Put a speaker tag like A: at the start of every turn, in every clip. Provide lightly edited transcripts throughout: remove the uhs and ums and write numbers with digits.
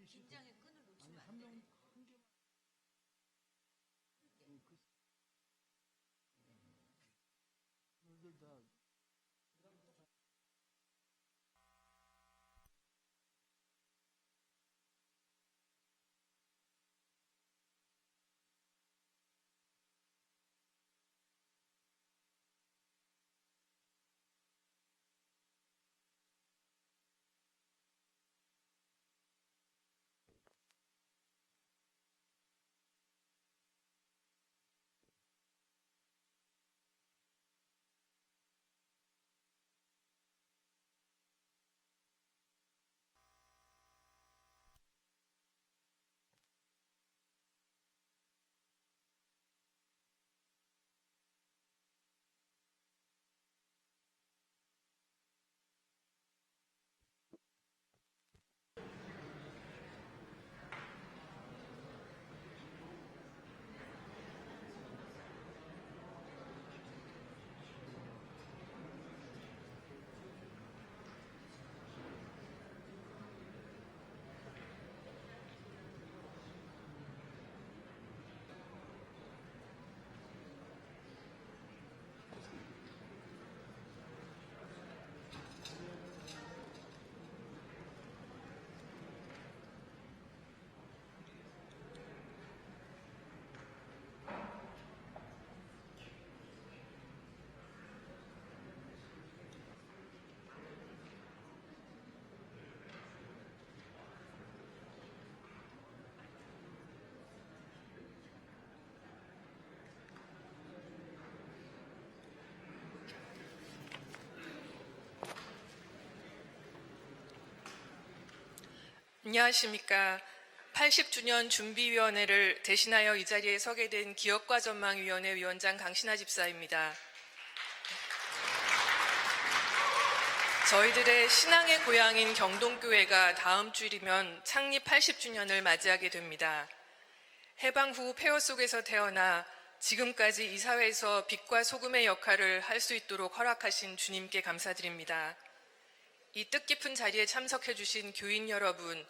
A: 긴장의 끈을 놓치면 안 돼.
B: 안녕하십니까. 80주년 준비위원회를 대신하여 이 자리에 서게 된 기업가전망위원회 위원장 강신아 집사입니다. 저희들의 신앙의 고향인 경동교회가 다음 주일이면 창립 80주년을 맞이하게 됩니다. 해방 후 폐허 속에서 태어나 지금까지 이 사회에서 빛과 소금의 역할을 할 수 있도록 허락하신 주님께 감사드립니다. 이 뜻깊은 자리에 참석해 주신 교인 여러분,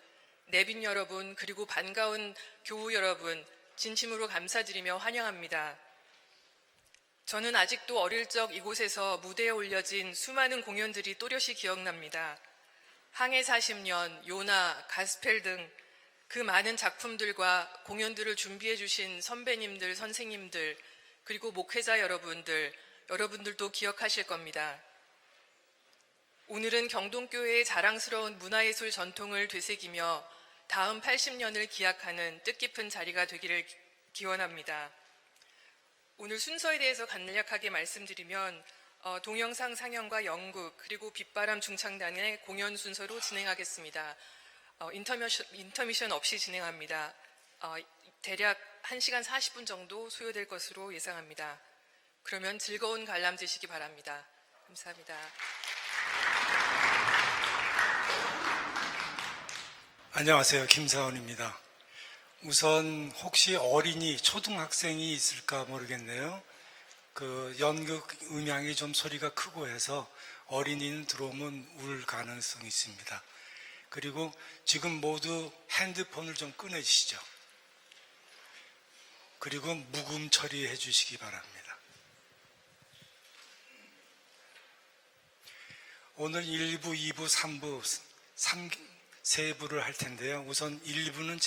B: 내빈 여러분, 그리고 반가운 교우 여러분, 진심으로 감사드리며 환영합니다. 저는 아직도 어릴 적 이곳에서 무대에 올려진 수많은 공연들이 또렷이 기억납니다. 항해 40년, 요나, 가스펠 등 그 많은 작품들과 공연들을 준비해 주신 선배님들, 선생님들, 그리고 목회자 여러분들도 기억하실 겁니다. 오늘은 경동교회의 자랑스러운 문화예술 전통을 되새기며 다음 80년을 기약하는 뜻깊은 자리가 되기를 기원합니다. 오늘 순서에 대해서 간략하게 말씀드리면 동영상 상영과 연극 그리고 빛바람 중창단의 공연 순서로 진행하겠습니다. 인터미션 없이 진행합니다. 대략 1시간 40분 정도 소요될 것으로 예상합니다. 그러면 즐거운 관람 되시기 바랍니다. 감사합니다.
C: 안녕하세요. 김사원입니다. 우선 혹시 어린이, 초등학생이 있을까 모르겠네요. 연극 음향이 좀 소리가 크고 해서 어린이는 들어오면 울 가능성이 있습니다. 그리고 지금 모두 핸드폰을 좀 꺼내주시죠. 그리고 묵음 처리해 주시기 바랍니다. 오늘 1부, 2부, 3부, 3부를 할 텐데요. 우선 1부는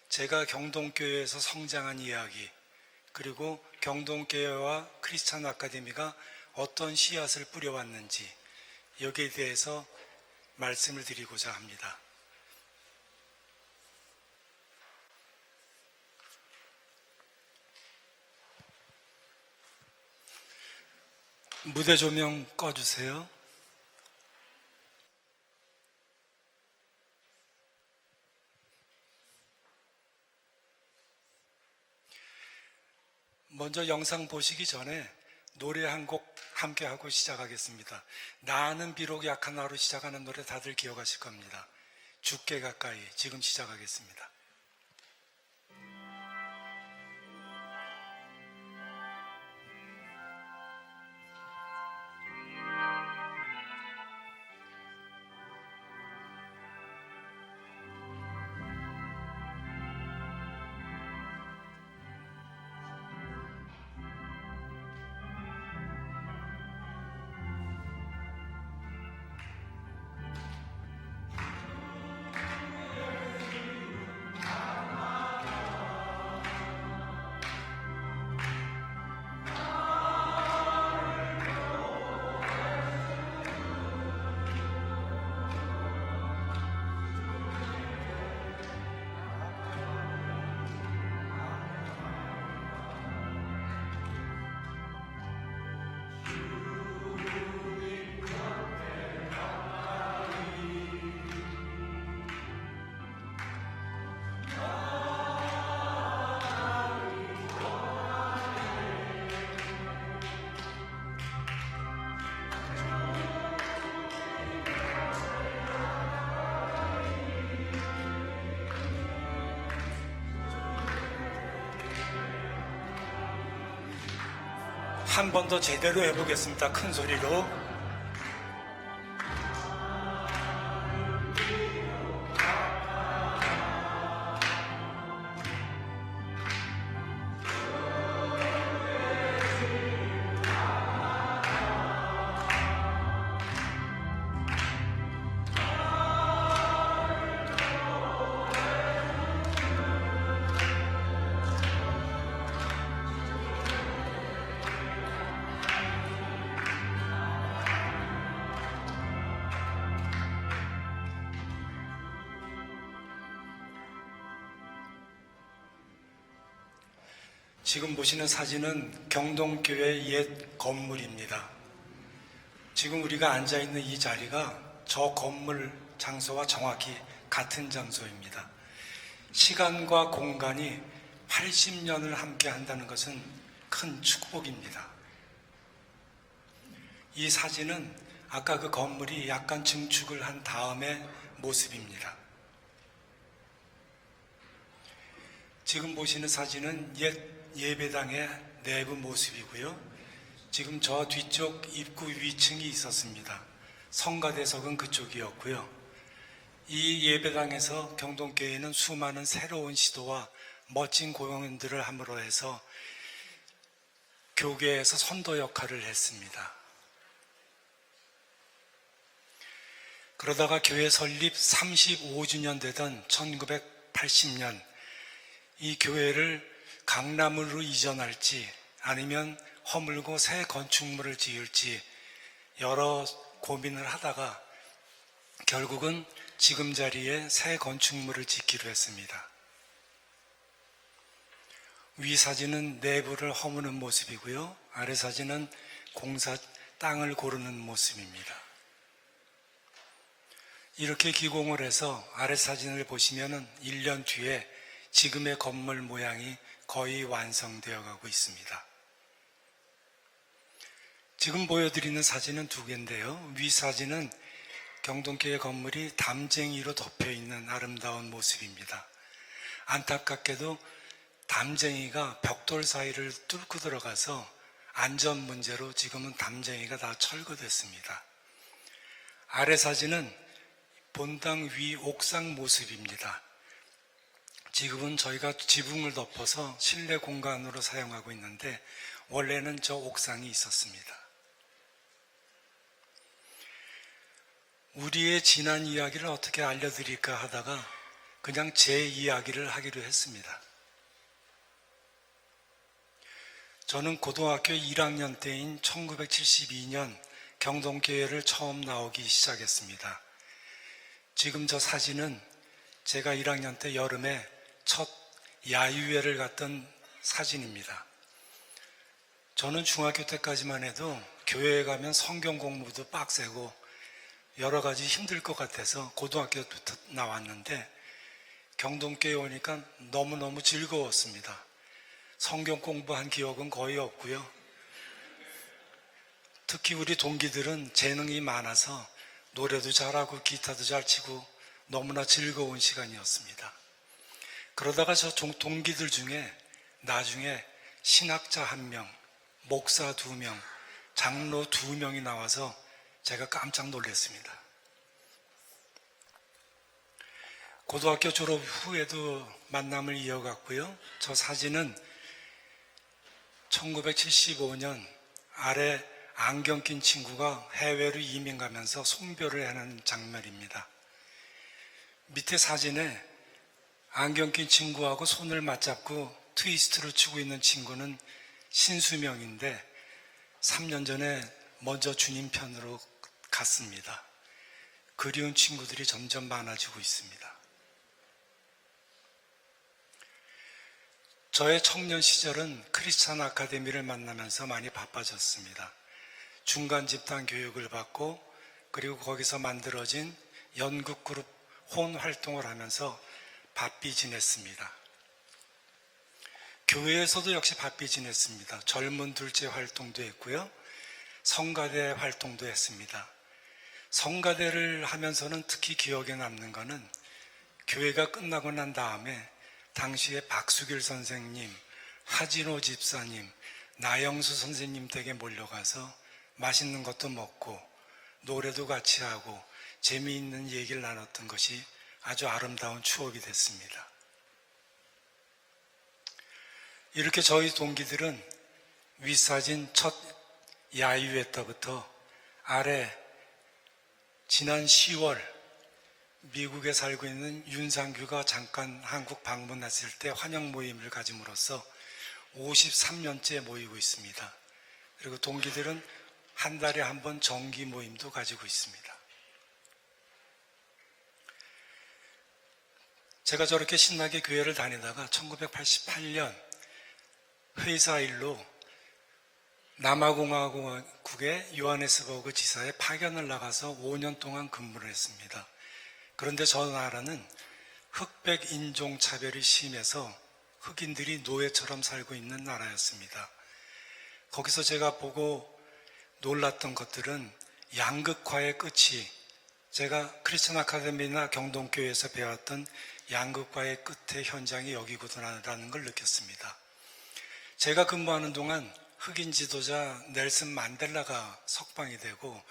C: 제가 경동교회에서 성장한 이야기, 그리고 경동교회와 크리스찬 아카데미가 어떤 씨앗을 뿌려왔는지 여기에 대해서 말씀을 드리고자 합니다. 무대 조명 꺼주세요. 먼저 영상 보시기 전에 노래 한 곡 함께 하고 시작하겠습니다. 나는 비록 약한 나로 시작하는 노래 다들 기억하실 겁니다. 죽게 가까이 지금 시작하겠습니다. 한 번 더 제대로 해보겠습니다. 큰 소리로. 지금 보시는 사진은 경동교회 옛 건물입니다. 지금 우리가 앉아있는 이 자리가 저 건물 장소와 정확히 같은 장소입니다. 시간과 공간이 80년을 함께 한다는 것은 큰 축복입니다. 이 사진은 아까 그 건물이 약간 증축을 한 다음의 모습입니다. 지금 보시는 사진은 옛 예배당의 내부 모습이고요. 지금 저 뒤쪽 입구 위층이 있었습니다. 성가대석은 그쪽이었고요. 이 예배당에서 경동교회는 수많은 새로운 시도와 멋진 공연들을 함으로 해서 교계에서 선도 역할을 했습니다. 그러다가 교회 설립 35주년 되던 1980년 이 교회를 강남으로 이전할지 아니면 허물고 새 건축물을 지을지 여러 고민을 하다가 결국은 지금 자리에 새 건축물을 짓기로 했습니다. 위 사진은 내부를 허무는 모습이고요. 아래 사진은 공사 땅을 고르는 모습입니다. 이렇게 기공을 해서 아래 사진을 보시면은 1년 뒤에 지금의 건물 모양이 거의 완성되어 가고 있습니다. 지금 보여드리는 사진은 두 개인데요. 위 사진은 경동교회 건물이 담쟁이로 덮여 있는 아름다운 모습입니다. 안타깝게도 담쟁이가 벽돌 사이를 뚫고 들어가서 안전 문제로 지금은 담쟁이가 다 철거됐습니다. 아래 사진은 본당 위 옥상 모습입니다. 지금은 저희가 지붕을 덮어서 실내 공간으로 사용하고 있는데 원래는 저 옥상이 있었습니다. 우리의 지난 이야기를 어떻게 알려드릴까 하다가 그냥 제 이야기를 하기로 했습니다. 저는 고등학교 1학년 때인 1972년 경동교회를 처음 나오기 시작했습니다. 지금 저 사진은 제가 1학년 때 여름에 첫 야유회를 갔던 사진입니다. 저는 중학교 때까지만 해도 교회에 가면 성경 공부도 빡세고 여러 가지 힘들 것 같아서 고등학교부터 나왔는데 경동교회 오니까 너무너무 즐거웠습니다. 성경 공부한 기억은 거의 없고요. 특히 우리 동기들은 재능이 많아서 노래도 잘하고 기타도 잘 치고 너무나 즐거운 시간이었습니다. 그러다가 저 동기들 중에 나중에 신학자 1명, 목사 2명, 장로 2명이 나와서 제가 깜짝 놀랐습니다. 고등학교 졸업 후에도 만남을 이어갔고요. 저 사진은 1975년 아래 안경 낀 친구가 해외로 이민 가면서 송별을 하는 장면입니다. 밑에 사진에 안경 낀 친구하고 손을 맞잡고 트위스트를 추고 있는 친구는 신수명인데 3년 전에 먼저 주님 편으로 갔습니다. 그리운 친구들이 점점 많아지고 있습니다. 저의 청년 시절은 크리스찬 아카데미를 만나면서 많이 바빠졌습니다. 중간 집단 교육을 받고 그리고 거기서 만들어진 연극 그룹 혼 활동을 하면서 바삐 지냈습니다. 교회에서도 역시 바삐 지냈습니다. 젊은 둘째 활동도 했고요. 성가대 활동도 했습니다. 성가대를 하면서는 특히 기억에 남는 것은 교회가 끝나고 난 다음에 당시에 박수길 선생님, 하진호 집사님, 나영수 선생님 댁에 몰려가서 맛있는 것도 먹고 노래도 같이 하고 재미있는 얘기를 나눴던 것이 아주 아름다운 추억이 됐습니다. 이렇게 저희 동기들은 윗사진 첫 야유회 때부터 아래 지난 10월 미국에 살고 있는 윤상규가 잠깐 한국 방문했을 때 환영 모임을 가짐으로써 53년째 모이고 있습니다. 그리고 동기들은 한 달에 한 번 정기 모임도 가지고 있습니다. 제가 저렇게 신나게 교회를 다니다가 1988년 회사 일로 남아공화국의 요하네스버그 지사에 파견을 나가서 5년 동안 근무를 했습니다. 그런데 저 나라는 흑백 인종차별이 심해서 흑인들이 노예처럼 살고 있는 나라였습니다. 거기서 제가 보고 놀랐던 것들은 양극화의 끝이 제가 크리스천 아카데미나 경동교회에서 배웠던 양극화의 끝의 현장이 여기구나라는 걸 느꼈습니다. 제가 근무하는 동안 흑인 지도자 넬슨 만델라가 석방이 되고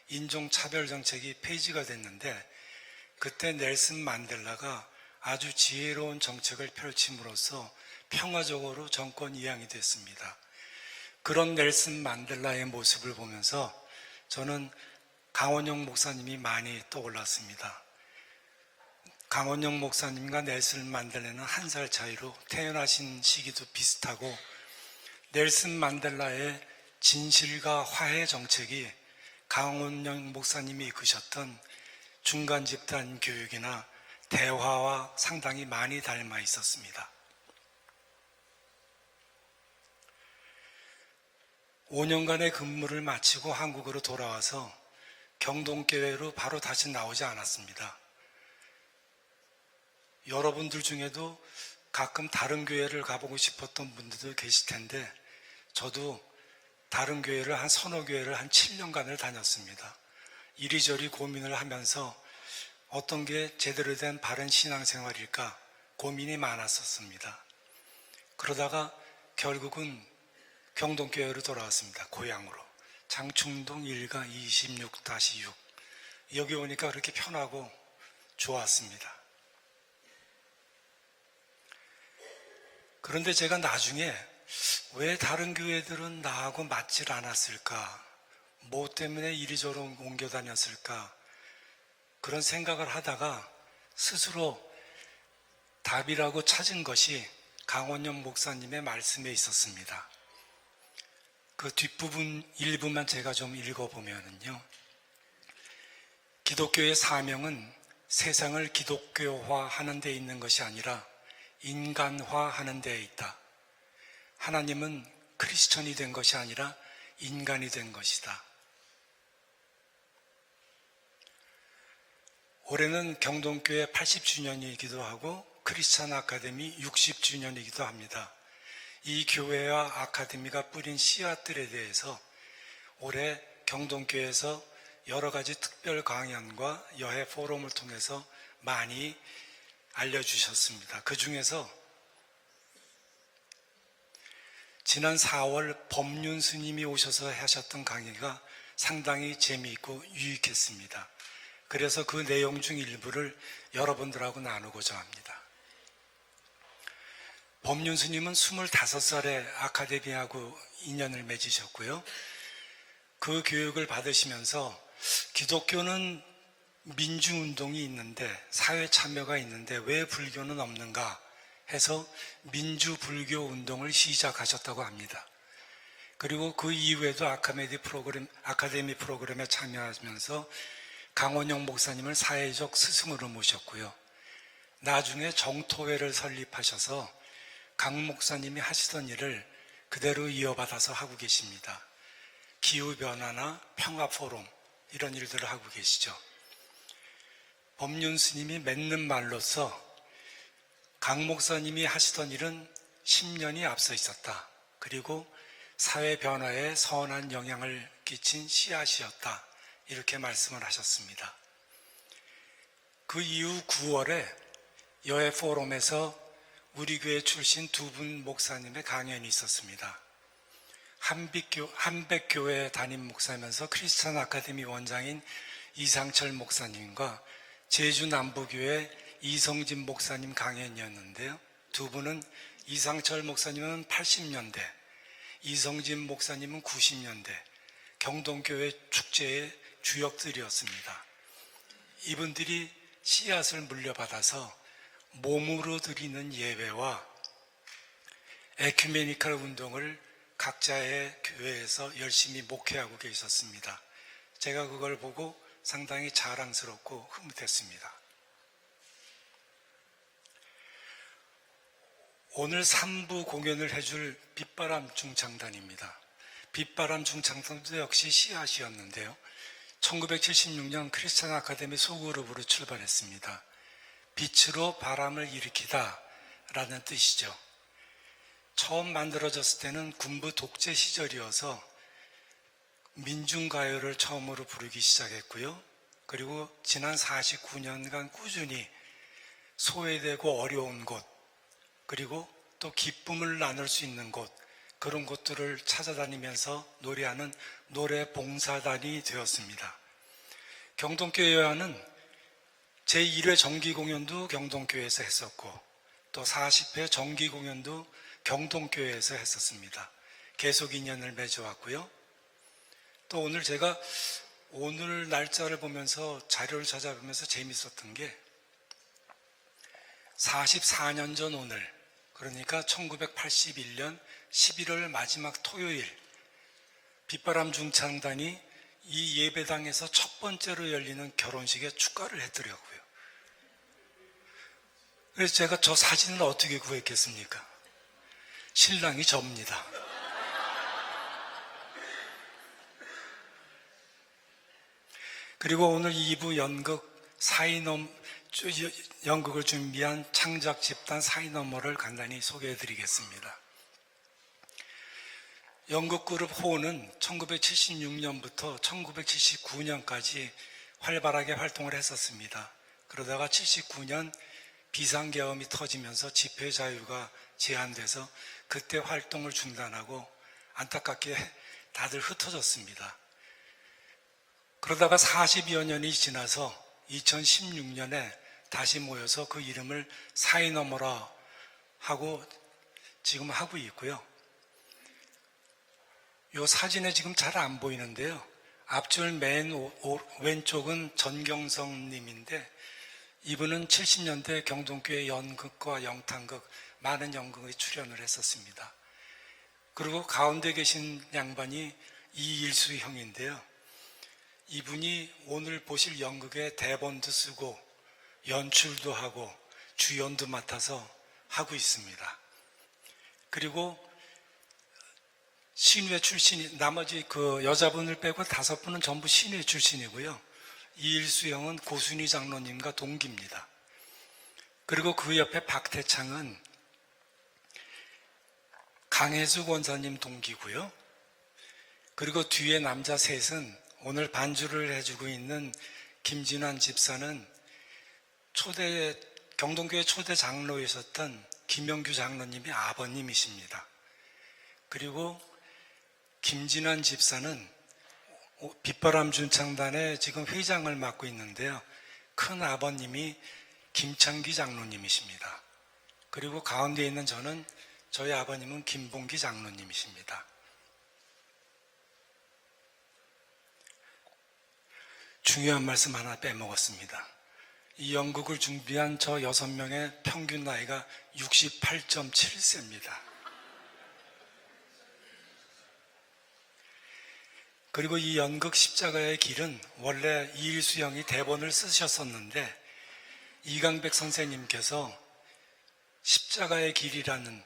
C: 인종차별 정책이 폐지가 됐는데 그때 넬슨 만델라가 아주 지혜로운 정책을 펼침으로써 평화적으로 정권 이양이 됐습니다. 그런 넬슨 만델라의 모습을 보면서 저는 강원영 목사님이 많이 떠올랐습니다. 강원영 목사님과 넬슨 만델라는 한 살 차이로 태어나신 시기도 비슷하고 넬슨 만델라의 진실과 화해 정책이 강원영 목사님이 이끄셨던 중간 집단 교육이나 대화와 상당히 많이 닮아 있었습니다. 5년간의 근무를 마치고 한국으로 돌아와서 경동교회로 바로 다시 나오지 않았습니다. 여러분들 중에도 가끔 다른 교회를 가보고 싶었던 분들도 계실 텐데 저도 다른 교회를 한 서너 교회를 한 7년간을 다녔습니다. 이리저리 고민을 하면서 어떤 게 제대로 된 바른 신앙생활일까 고민이 많았었습니다. 그러다가 결국은 경동교회로 돌아왔습니다. 고향으로. 장충동 1가 26-6. 여기 오니까 그렇게 편하고 좋았습니다. 그런데 제가 나중에 왜 다른 교회들은 나하고 맞질 않았을까? 뭐 때문에 이리저리 옮겨 다녔을까? 그런 생각을 하다가 스스로 답이라고 찾은 것이 강원영 목사님의 말씀에 있었습니다. 그 뒷부분 일부만 제가 좀 읽어보면요. 기독교의 사명은 세상을 기독교화하는 데 있는 것이 아니라 인간화하는 데에 있다. 하나님은 크리스천이 된 것이 아니라 인간이 된 것이다. 올해는 경동교회 80주년이기도 하고 크리스천 아카데미 60주년이기도 합니다. 이 교회와 아카데미가 뿌린 씨앗들에 대해서 올해 경동교회에서 여러 가지 특별 강연과 여해 포럼을 통해서 많이 알려주셨습니다. 그 중에서 지난 4월 법륜 스님이 오셔서 하셨던 강의가 상당히 재미있고 유익했습니다. 그래서 그 내용 중 일부를 여러분들하고 나누고자 합니다. 법륜 스님은 25살에 아카데미하고 인연을 맺으셨고요. 그 교육을 받으시면서 기독교는 민주운동이 있는데 사회 참여가 있는데 왜 불교는 없는가 해서 민주불교 운동을 시작하셨다고 합니다. 그리고 그 이후에도 아카데미 프로그램에 참여하면서 강원영 목사님을 사회적 스승으로 모셨고요. 나중에 정토회를 설립하셔서 강 목사님이 하시던 일을 그대로 이어받아서 하고 계십니다. 기후변화나 평화포럼 이런 일들을 하고 계시죠. 법륜 스님이 맺는 말로서 강 목사님이 하시던 일은 10년이 앞서 있었다. 그리고 사회 변화에 선한 영향을 끼친 씨앗이었다. 이렇게 말씀을 하셨습니다. 그 이후 9월에 여해 포럼에서 우리 교회 출신 두 분 목사님의 강연이 있었습니다. 한백교회 담임 목사면서 크리스천 아카데미 원장인 이상철 목사님과 제주 남부교회 이성진 목사님 강연이었는데요. 두 분은 이상철 목사님은 80년대, 이성진 목사님은 90년대 경동교회 축제의 주역들이었습니다. 이분들이 씨앗을 물려받아서 몸으로 드리는 예배와 에큐메니컬 운동을 각자의 교회에서 열심히 목회하고 계셨습니다. 제가 그걸 보고 상당히 자랑스럽고 흐뭇했습니다. 오늘 3부 공연을 해줄 빛바람 중창단입니다. 빛바람 중창단도 역시 씨앗이었는데요. 1976년 크리스천 아카데미 소그룹으로 출발했습니다. 빛으로 바람을 일으키다 라는 뜻이죠. 처음 만들어졌을 때는 군부 독재 시절이어서 민중가요를 처음으로 부르기 시작했고요. 그리고 지난 49년간 꾸준히 소외되고 어려운 곳, 그리고 또 기쁨을 나눌 수 있는 곳, 그런 곳들을 찾아다니면서 노래하는 노래 봉사단이 되었습니다. 경동교회와는 제1회 정기공연도 경동교회에서 했었고 또 40회 정기공연도 경동교회에서 했었습니다. 계속 인연을 맺어왔고요. 또 오늘 제가 오늘 날짜를 보면서 자료를 찾아보면서 재밌었던 게 44년 전 오늘, 그러니까 1981년 11월 마지막 토요일 빛바람 중창단이 이 예배당에서 첫 번째로 열리는 결혼식에 축가를 했더라고요. 그래서 제가 저 사진을 어떻게 구했겠습니까? 신랑이 접니다. 그리고 오늘 2부 연극을 준비한 창작 집단 사이너머를 간단히 소개해 드리겠습니다. 연극 그룹 호는 1976년부터 1979년까지 활발하게 활동을 했었습니다. 그러다가 79년 비상계엄이 터지면서 집회 자유가 제한돼서 그때 활동을 중단하고 안타깝게 다들 흩어졌습니다. 그러다가 40여 년이 지나서 2016년에 다시 모여서 그 이름을 사이너머라 하고 지금 하고 있고요. 이 사진에 지금 잘 안 보이는데요. 앞줄 맨 왼쪽은 전경성 님인데 이분은 70년대 경동교회 연극과 영탄극 많은 연극에 출연을 했었습니다. 그리고 가운데 계신 양반이 이일수 형인데요. 이분이 오늘 보실 연극의 대본도 쓰고 연출도 하고 주연도 맡아서 하고 있습니다. 그리고 신회 출신이, 나머지 그 여자분을 빼고 5분은 전부 신회 출신이고요. 이일수 형은 고순희 장로님과 동기입니다. 그리고 그 옆에 박태창은 강혜수 권사님 동기고요. 그리고 뒤에 남자 셋은 오늘 반주를 해주고 있는 김진환 집사는 경동교회 초대 장로이셨던 김영규 장로님의 아버님이십니다. 그리고 김진환 집사는 빛바람 준창단의 지금 회장을 맡고 있는데요. 큰 아버님이 김창기 장로님이십니다. 그리고 가운데 있는 저희 아버님은 김봉기 장로님이십니다. 중요한 말씀 하나 빼먹었습니다. 이 연극을 준비한 저 6명의 평균 나이가 68.7세입니다. 그리고 이 연극 십자가의 길은 원래 이일수 형이 대본을 쓰셨었는데 이강백 선생님께서 십자가의 길이라는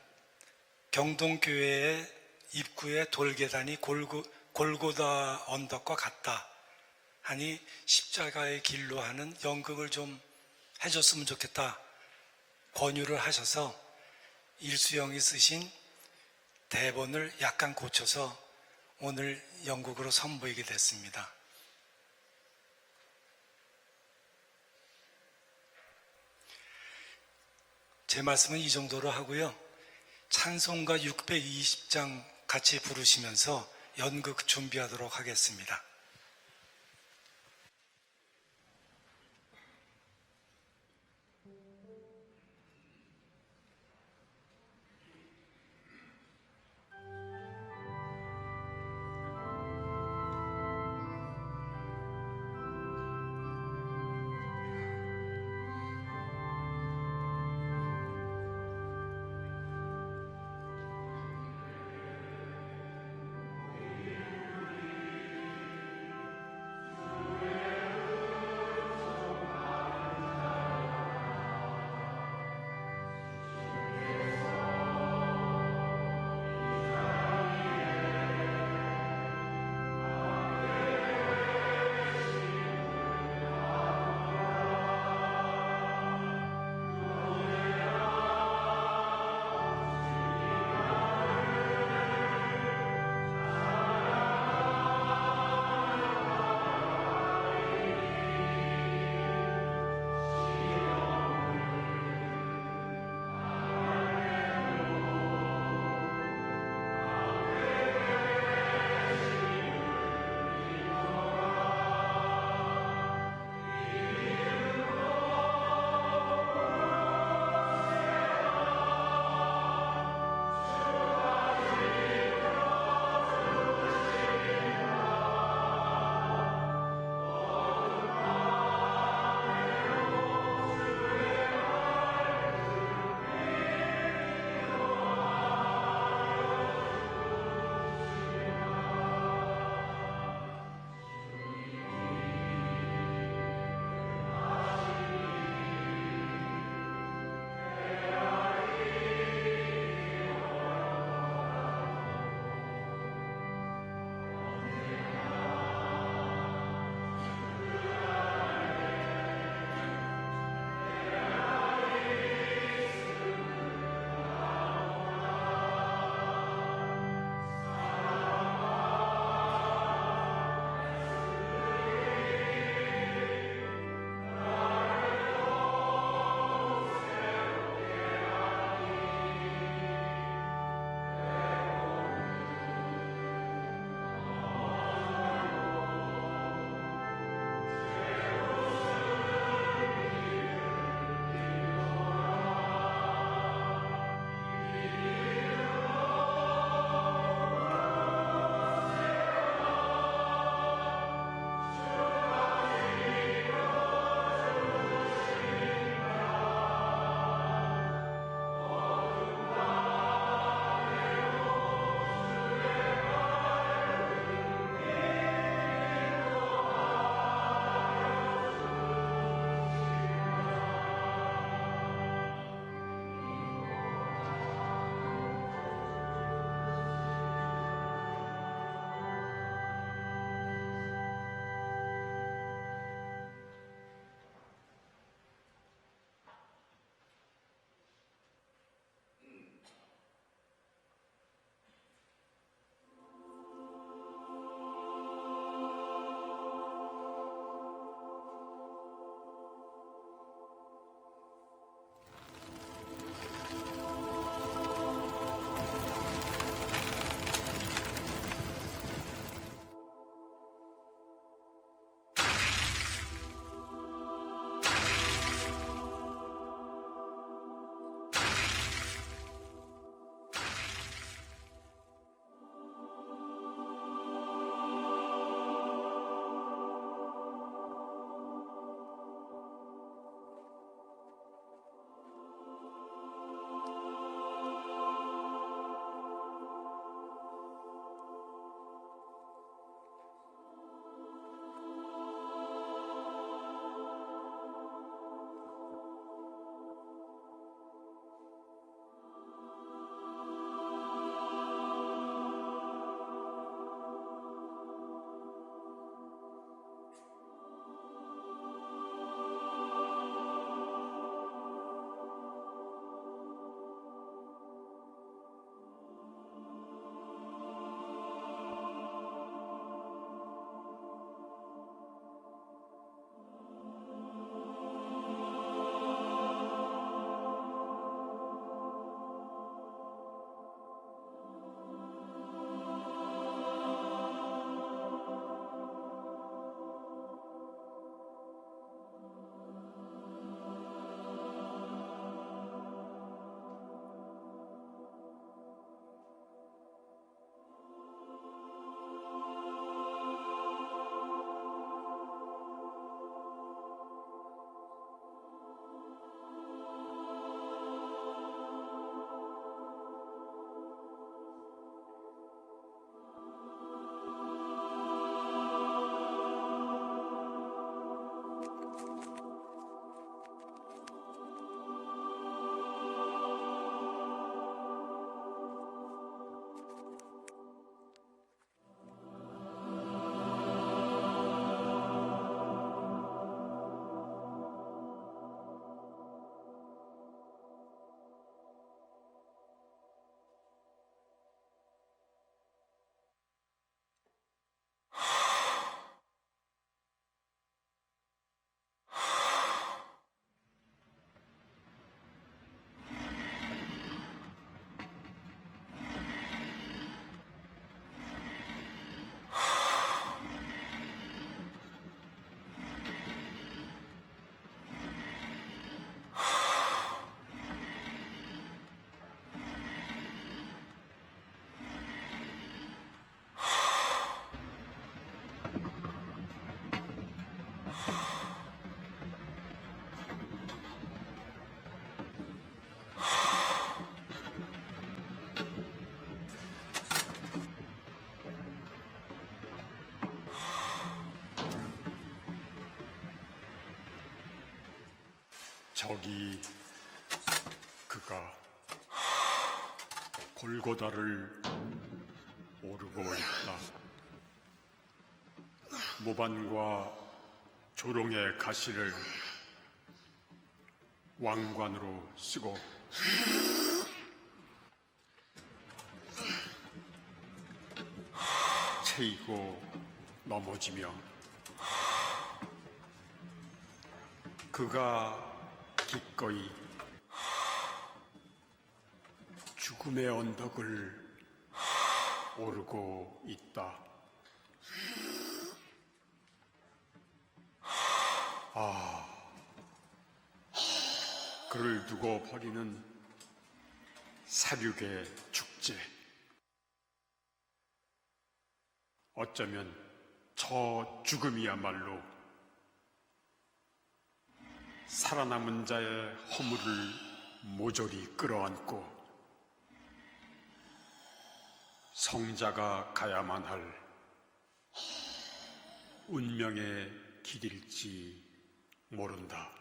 C: 경동교회의 입구에 돌계단이 골고다 언덕과 같다 하니 십자가의 길로 하는 연극을 좀 해줬으면 좋겠다 권유를 하셔서 일수 형이 쓰신 대본을 약간 고쳐서 오늘 연극으로 선보이게 됐습니다. 제 말씀은 이 정도로 하고요. 찬송가 620장 같이 부르시면서 연극 준비하도록 하겠습니다.
D: 저기 그가 골고다를 오르고 있다. 모반과 조롱의 가시를 왕관으로 쓰고 채이고 넘어지며 그가 기꺼이 죽음의 언덕을 오르고 있다. 그를 두고 벌이는 사륙의 축제. 어쩌면 저 죽음이야말로 살아남은 자의 허물을 모조리 끌어안고 성자가 가야만 할 운명의 길일지 모른다.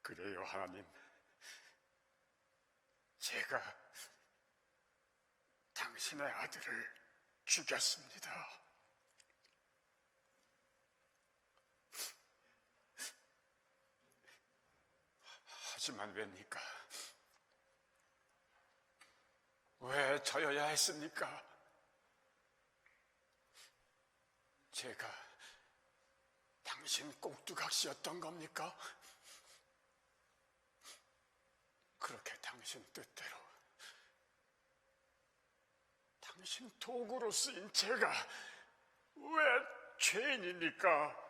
D: 그래요, 하나님. 제가 당신의 아들을 죽였습니다. 하지만 왜입니까? 왜 저여야 했습니까? 제가 당신 꼭두각시였던 겁니까? 그렇게 당신 뜻대로 당신 도구로 쓰인 제가 왜 죄인입니까?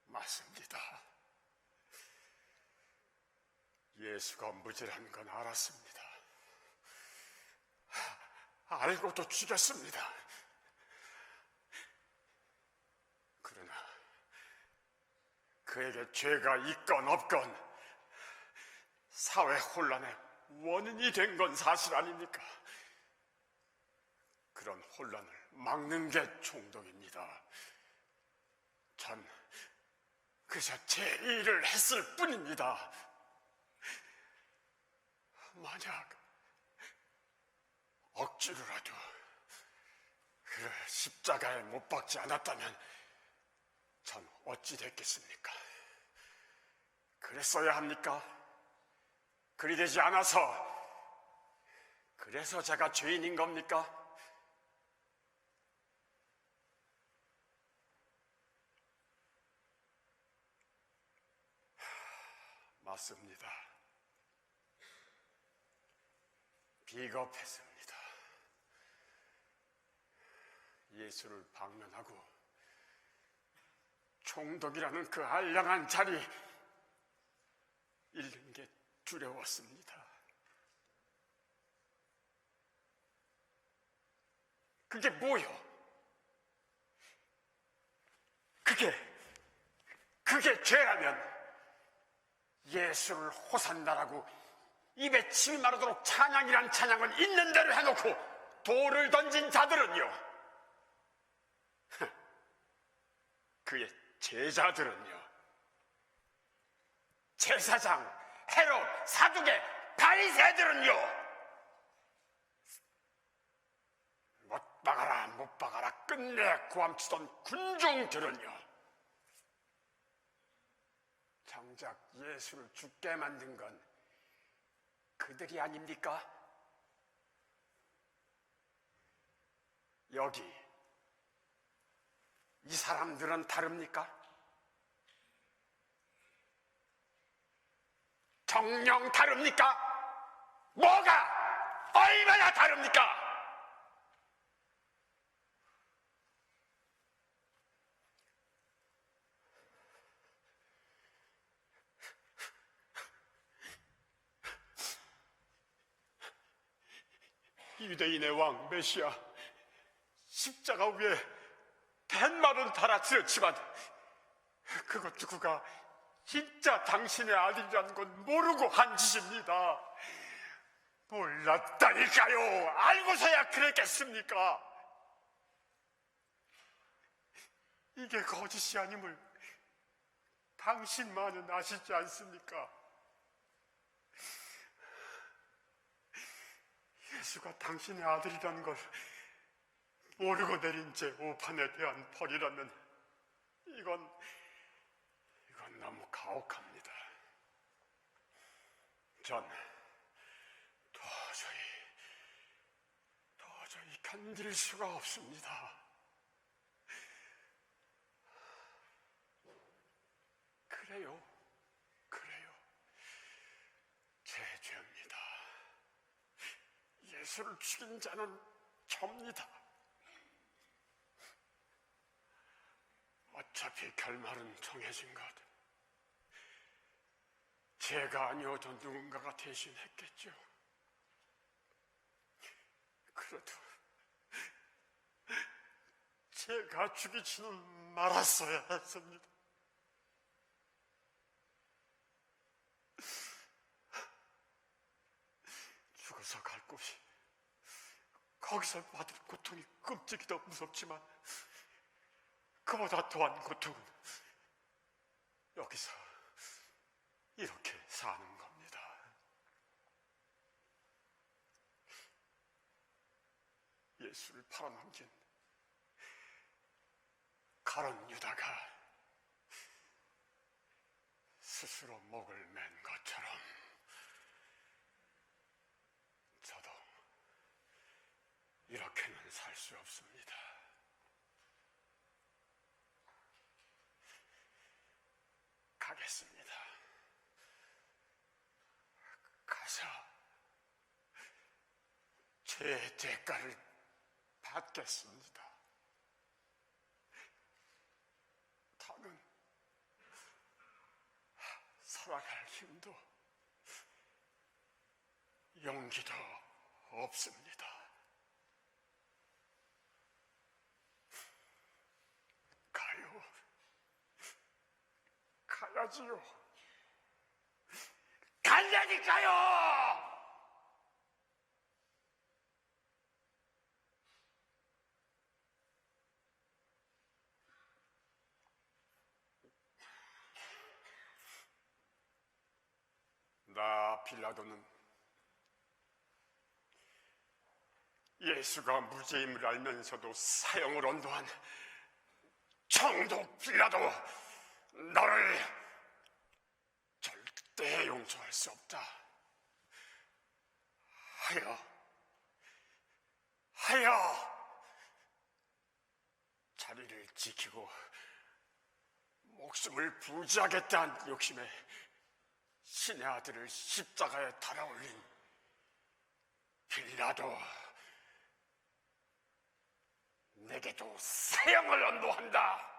D: 맞습니다. 예수가 무죄란 건 알았습니다. 알고도 죽였습니다. 그러나 그에게 죄가 있건 없건 사회 혼란의 원인이 된 건 사실 아닙니까? 그런 혼란을 막는 게 총독입니다. 전 그저 제 일을 했을 뿐입니다. 만약 억지로라도 그를 십자가에 못 박지 않았다면 전 어찌 됐겠습니까? 그랬어야 합니까? 그리 되지 않아서 그래서 제가 죄인인 겁니까? 맞습니다. 비겁했습니다. 예수를 방면하고 총독이라는 그 알량한 자리 잃는 게 두려웠습니다. 그게 뭐요? 그게 죄라면 예수를 호산나라고 입에 침이 마르도록 찬양이란 찬양을 있는 대로 해놓고 돌을 던진 자들은요, 그의 제자들은요, 제사장, 헤롯, 사두개, 바리새들은요, 못 박아라 못 박아라 끝내 고함치던 군중들은요, 정작 예수를 죽게 만든 건 그들이 아닙니까? 여기 이 사람들은 다릅니까? 정녕 다릅니까? 뭐가 얼마나 다릅니까? 유대인의 왕 메시아 십자가 위에 팻말은 달아지었지만 그것 누구가 진짜 당신의 아들이라는 건 모르고 한 짓입니다. 몰랐다니까요. 알고서야 그랬겠습니까? 이게 거짓이 아님을 당신만은 아시지 않습니까? 예수가 당신의 아들이라는 걸 모르고 내린 제 오판에 대한 벌이라면 이건 너무 가혹합니다. 전 도저히 견딜 수가 없습니다. 그래요. 제 죄입니다. 예수를 죽인 자는 접니다. 어차피 결말은 정해진 것. 제가 아니어도 누군가가 대신했겠죠. 그래도 제가 죽이지는 말았어야 했습니다. 죽어서 갈 곳이 거기서 받을 고통이 끔찍이도 무섭지만 그보다 더한 고통은 여기서 이렇게 사는 겁니다. 예수를 팔아넘긴 가론 유다가 스스로 목을 맨 것처럼 저도 이렇게는 살 수 없습니다. 가겠습니다. 가서 제 대가를 받겠습니다. 더는 살아갈 힘도 용기도 없습니다. 가요. 가야지요. 가려니까요! 나 빌라도는 예수가 무죄임을 알면서도 사형을 언도한 총독 빌라도 너를 절대 용서할 수 없다. 하여 자리를 지키고 목숨을 부지하겠다는 욕심에 신의 아들을 십자가에 달아올린 빌라도 내게도 사형을 언도한다.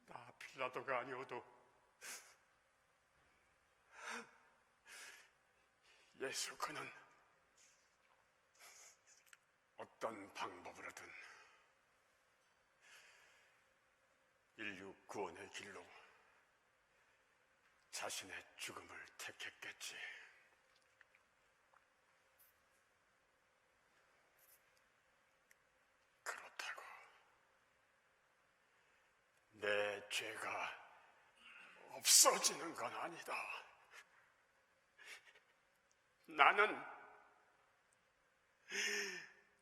D: 나 빌라도가 아니어도 예수 그는 어떤 방법으로든 인류 구원의 길로 자신의 죽음을 택했겠지. 그렇다고 내 죄가 없어지는 건 아니다.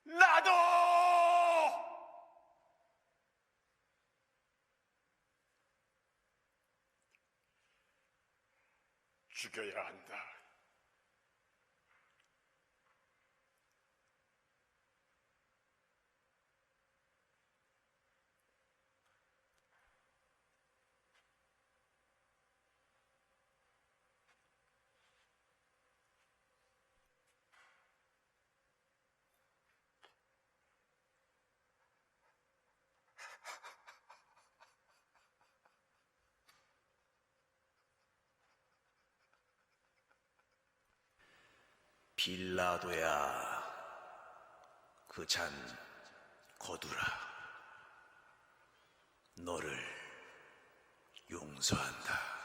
D: 나도 죽여야 한다.
A: 빌라도야, 그 잔 거두라. 너를 용서한다.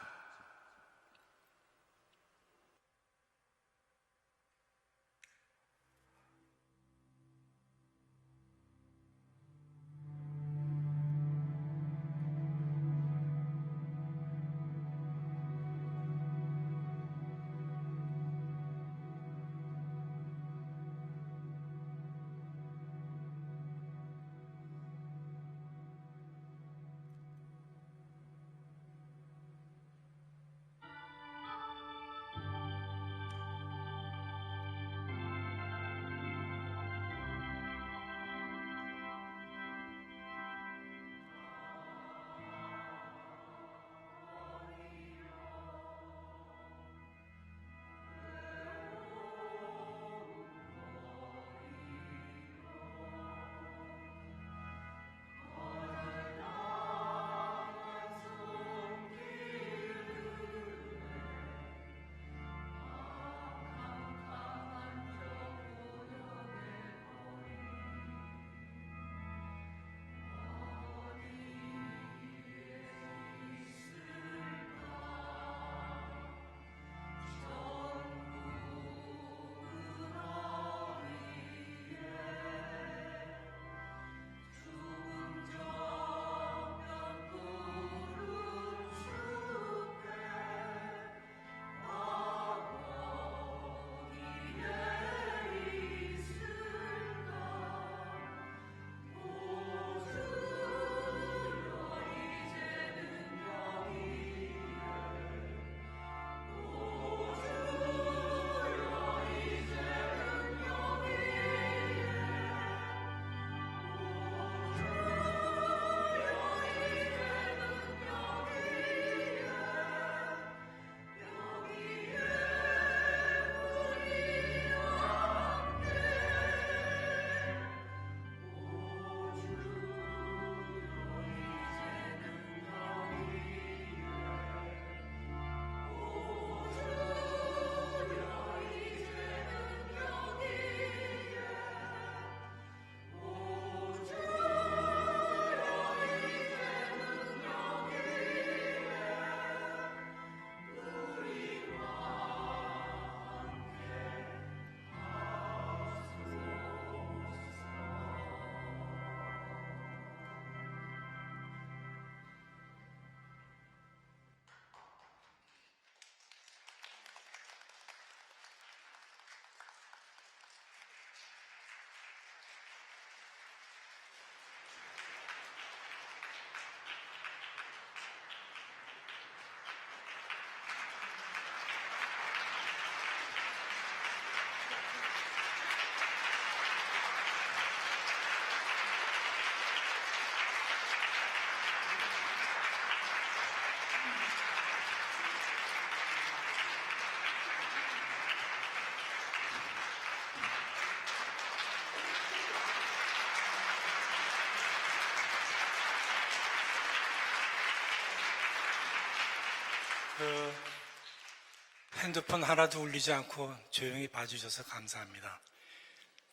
C: 핸드폰 하나도 울리지 않고 조용히 봐주셔서 감사합니다.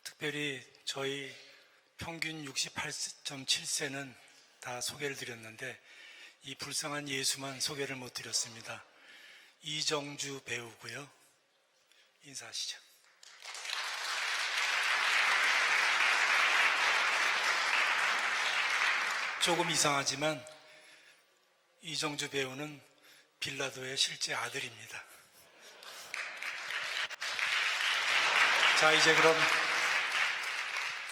C: 특별히 저희 평균 68.7세는 다 소개를 드렸는데 이 불쌍한 예수만 소개를 못 드렸습니다. 이정주 배우고요. 인사하시죠. 조금 이상하지만 이정주 배우는 빌라도의 실제 아들입니다. 자, 이제 그럼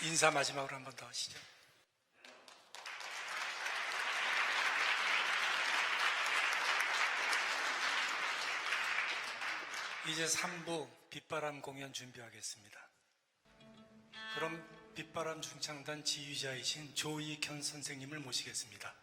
C: 인사 마지막으로 한 번 더 하시죠. 이제 3부 빛바람 공연 준비하겠습니다. 그럼 빛바람 중창단 지휘자이신 조익현 선생님을 모시겠습니다.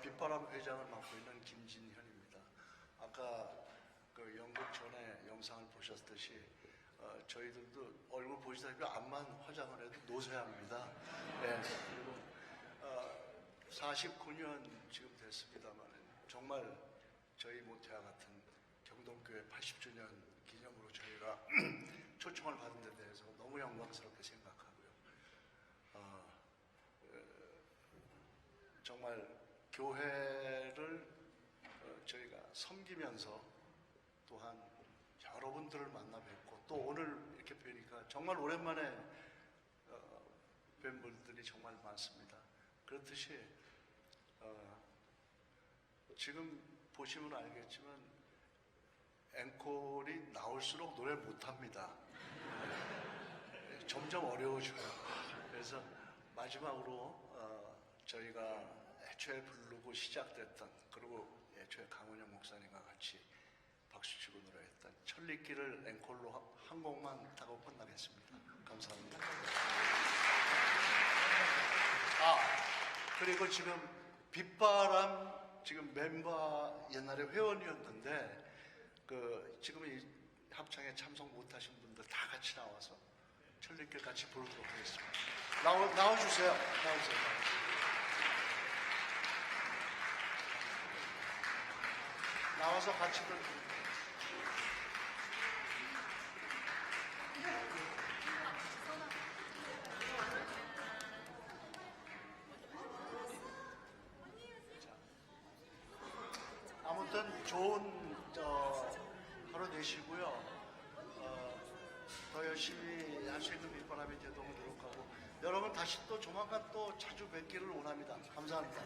E: 빛바람 회장을 맡고 있는 김진현입니다. 아까 그 연극 전에 영상을 보셨듯이 저희들도 얼굴 보시다시피 암만 화장을 해도 노쇠합니다. 네, 그리고 49년 지금 됐습니다만 정말 저희 모태와 같은 경동교회 80주년 기념으로 저희가 초청을 받은 데 대해서 너무 영광스럽게 생각하고요. 정말 교회를 저희가 섬기면서 또한 여러분들을 만나 뵙고 또 오늘 이렇게 뵈니까 정말 오랜만에 뵌 분들이 정말 많습니다. 그렇듯이 지금 보시면 알겠지만 앵콜이 나올수록 노래를 못합니다. 점점 어려워져요. 그래서 마지막으로 저희가 애초에 부르고 시작됐던, 그리고 애초에 강원영 목사님과 같이 박수치고 노래했던 천리길을 앵콜로 한 곡만 하고 끝나겠습니다. 감사합니다. 그리고 지금 빛바람 지금 멤버 옛날에 회원이었는데 지금 이 합창에 참석 못하신 분들 다 같이 나와서 천리길 같이 부르도록 하겠습니다. 나와주세요. 나와서 같이 부르도록. 아무튼 좋은 하루 되시고요. 더 열심히 할 수 있는 빛바람이 되도록 노력하고 여러분 다시 또 조만간 또 자주 뵙기를 원합니다. 감사합니다.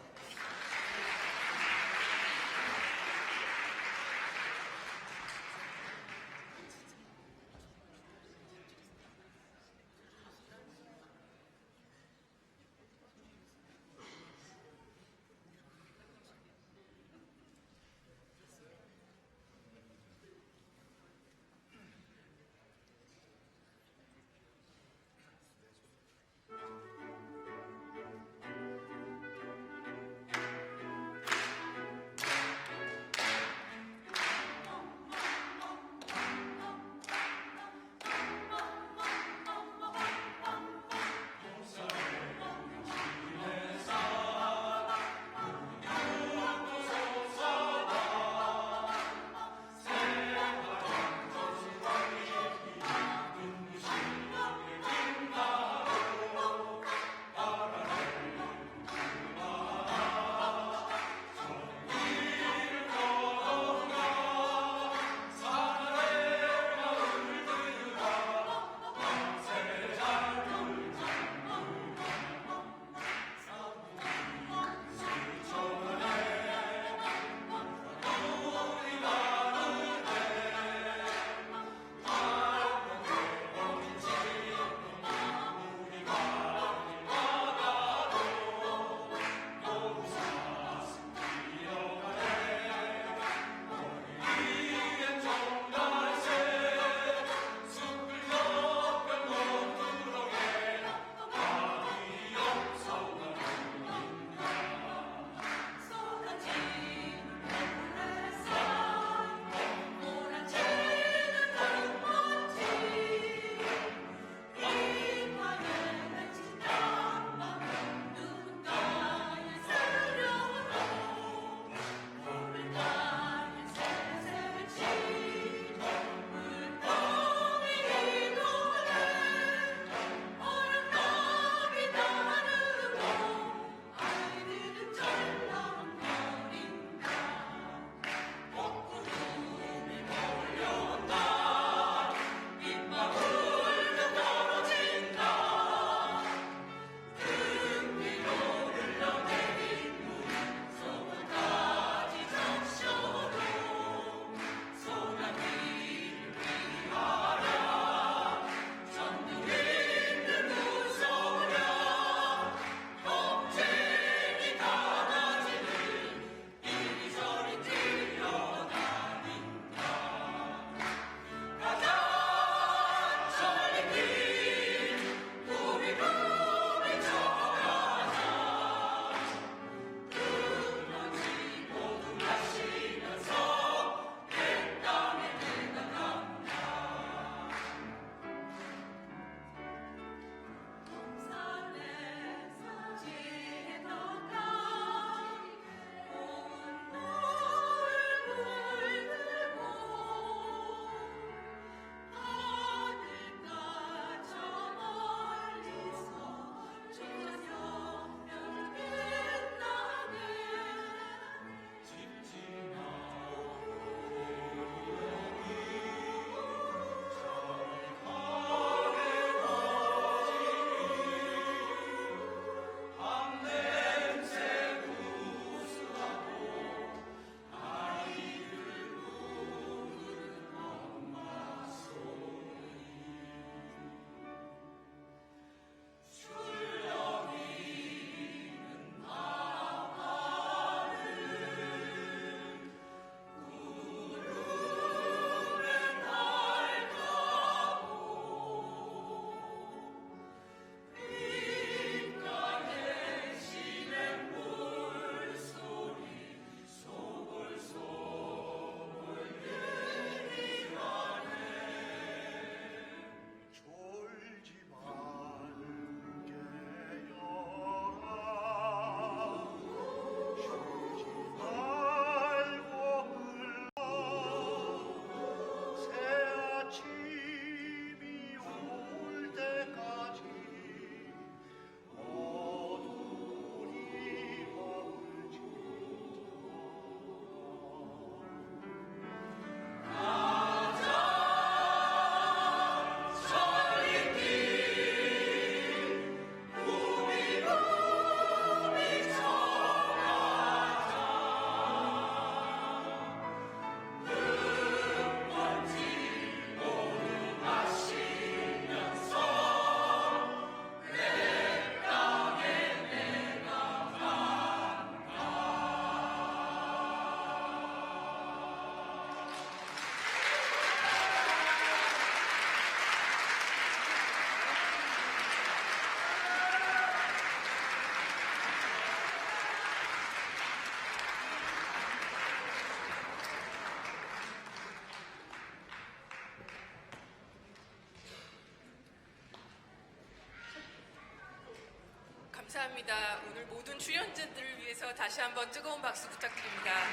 B: 감사합니다. 오늘 모든 출연진들을 위해서 다시 한번 뜨거운 박수 부탁드립니다.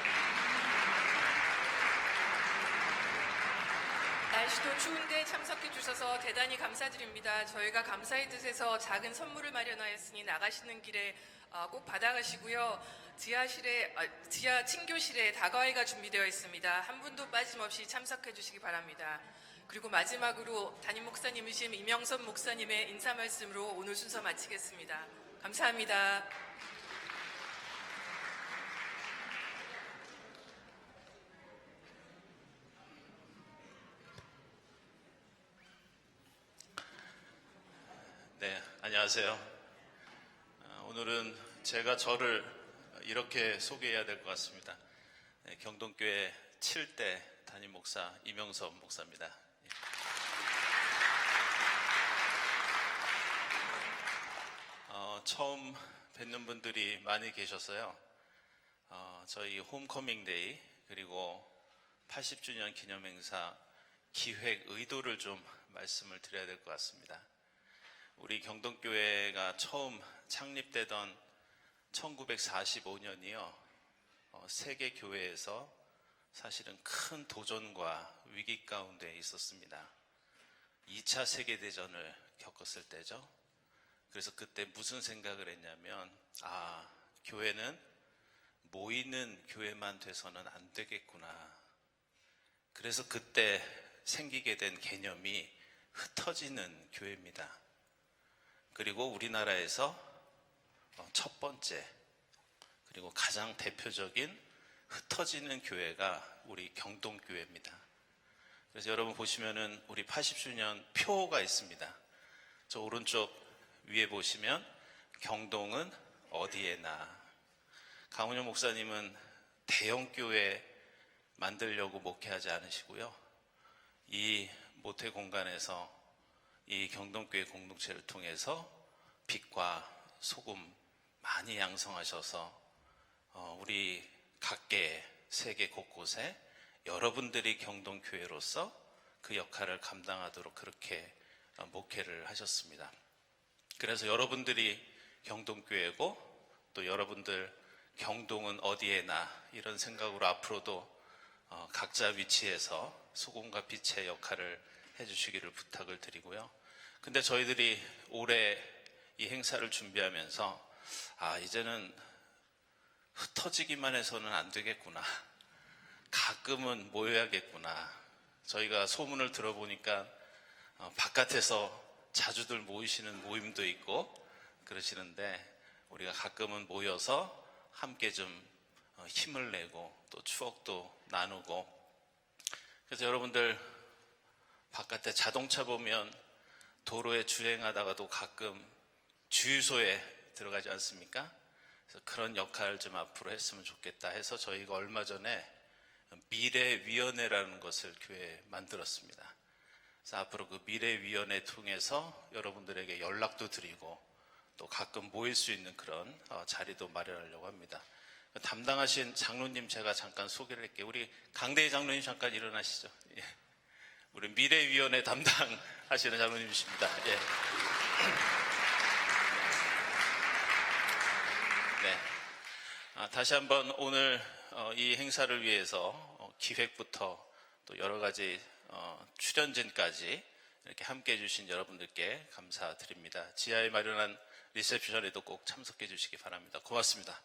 B: 날씨도 추운데 참석해 주셔서 대단히 감사드립니다. 저희가 감사의 뜻에서 작은 선물을 마련하였으니 나가시는 길에 꼭 받아가시고요. 지하 친교실에 다과회가 준비되어 있습니다. 한 분도 빠짐없이 참석해 주시기 바랍니다. 그리고 마지막으로 담임 목사님이신 이명선 목사님의 인사 말씀으로 오늘 순서 마치겠습니다. 감사합니다.
F: 네, 안녕하세요. 오늘은 제가 저를 이렇게 소개해야 될 것 같습니다. 네, 경동교회 7대 담임 목사 이명선 목사입니다. 처음 뵙는 분들이 많이 계셔서요. 저희 홈커밍 데이 그리고 80주년 기념행사 기획 의도를 좀 말씀을 드려야 될 것 같습니다. 우리 경동교회가 처음 창립되던 1945년이요. 세계 교회에서 사실은 큰 도전과 위기 가운데 있었습니다. 2차 세계대전을 겪었을 때죠. 그래서 그때 무슨 생각을 했냐면 교회는 모이는 교회만 돼서는 안 되겠구나. 그래서 그때 생기게 된 개념이 흩어지는 교회입니다. 그리고 우리나라에서 첫 번째 그리고 가장 대표적인 흩어지는 교회가 우리 경동교회입니다. 그래서 여러분 보시면은 우리 80주년 표가 있습니다. 저 오른쪽 위에 보시면 경동은 어디에나. 강훈영 목사님은 대형 교회 만들려고 목회하지 않으시고요. 이 모태 공간에서 이 경동교회 공동체를 통해서 빛과 소금 많이 양성하셔서 우리 각계 세계 곳곳에 여러분들이 경동교회로서 그 역할을 감당하도록 그렇게 목회를 하셨습니다. 그래서 여러분들이 경동교회고 또 여러분들 경동은 어디에나 이런 생각으로 앞으로도 각자 위치에서 소금과 빛의 역할을 해주시기를 부탁을 드리고요. 근데 저희들이 올해 이 행사를 준비하면서 이제는 흩어지기만 해서는 안 되겠구나. 가끔은 모여야겠구나. 저희가 소문을 들어보니까 바깥에서 자주들 모이시는 모임도 있고 그러시는데 우리가 가끔은 모여서 함께 좀 힘을 내고 또 추억도 나누고. 그래서 여러분들 바깥에 자동차 보면 도로에 주행하다가도 가끔 주유소에 들어가지 않습니까? 그래서 그런 역할을 좀 앞으로 했으면 좋겠다 해서 저희가 얼마 전에 미래위원회라는 것을 교회에 만들었습니다. 그래서 앞으로 그 미래위원회 통해서 여러분들에게 연락도 드리고 또 가끔 모일 수 있는 그런 자리도 마련하려고 합니다. 담당하신 장로님 제가 잠깐 소개를 할게요. 우리 강대희 장로님 잠깐 일어나시죠. 예. 우리 미래위원회 담당하시는 장로님이십니다. 예. 네. 다시 한번 오늘 이 행사를 위해서 기획부터 또 여러 가지 출연진까지 이렇게 함께 해주신 여러분들께 감사드립니다. 지하에 마련한 리셉션에도 꼭 참석해 주시기 바랍니다. 고맙습니다.